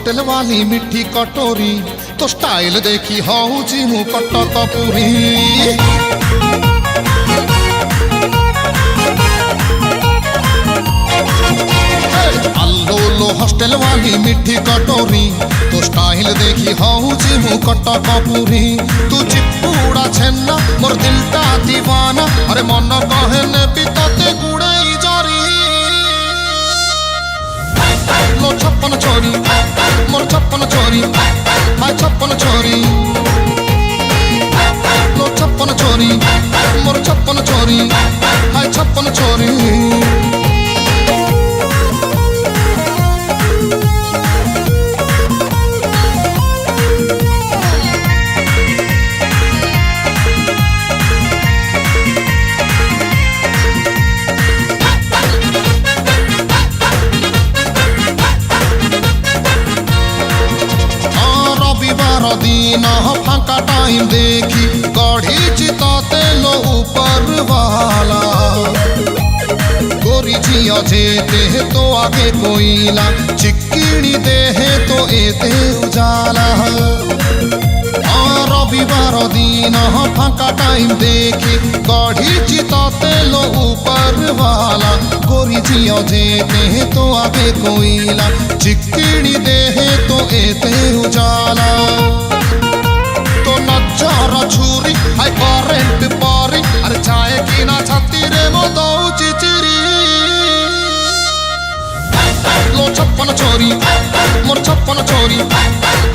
Hostel वाली मिठी कटोरी तो स्टाइल देखी हूँ मु कटक पुरी अल्लो हॉस्टल वाली मिठी कटोरी तो स्टाइल देखी हूँ मु कटक पुरी तू चिपुड़ा छेना मोर दिलटा दीवाना अरे मन कहने भी तते गुड़ाई जरी लो छप्पन छोरी मोर छप्पन छोरी हाय छप्पन छोरी लो छप्पन छोरी मोर छप्पन छोरी हाय छप्पन छोरी दिन फांका टाइम देखी गढ़ी चिता तेलो ऊपर वाला गोरी झिया जेते तो आगे कोयला चिक्किणी देहे तो एते उजाला रविवार दिन फांका टाइम देखी गढ़ी चिता तेलो ऊपर वाला गोरी झिया जेते तो आगे कोयला चिक्किणी देहे तो एते उजाला तो नजर छुरी हाय करेंट पारी अरे चाहे की ना छाती रे मो दो चिचिरी लो छप्पन छोरी मोर छप्पन छोरी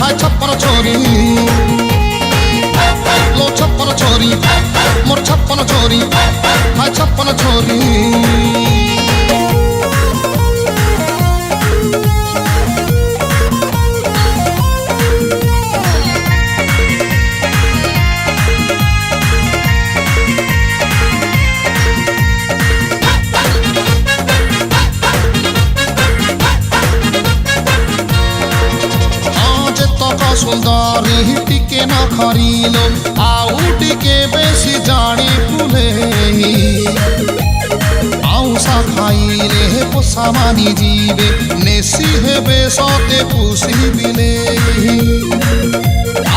हाय छप्पन छोरी लो छप्पन छोरी मोर छप्पन छोरी हाय छप्पन छोरी सुंदरी टिके न खरीलो आउ टिके बेसी जानी पुले आउसा खाइले पोसा मानी जीवे नेसी हेबे सते पुसी बिले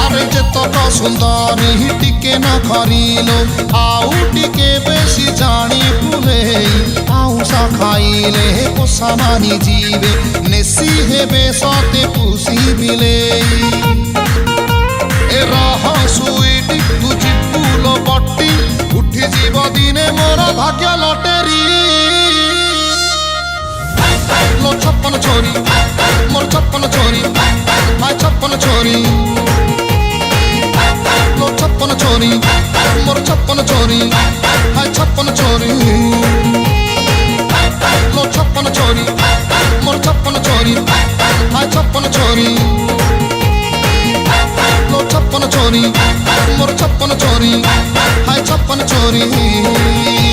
अरे जेतक सुंदरी टिके न खरीलो आउ टिके बेसी जानी पुले आउसा खाइले पोसा मानी जीवे नेसी हेबे सते पुसी बिले सुईटी तुझी फूल बट्टी उठी जीव दिने मोर भाग्य लटेरी लो छप्पन छोरी मोर छप्पन छोरी हाय छप्पन छोरी लो छप्पन छोरी मोर छप्पन छोरी हाय छप्पन छोरी लो छप्पन छोरी मोर छप्पन छोरी हाय छप्पन छोरी लो छप्पन छोरी मोर छप्पन छोरी हाय छप्पन छोरी।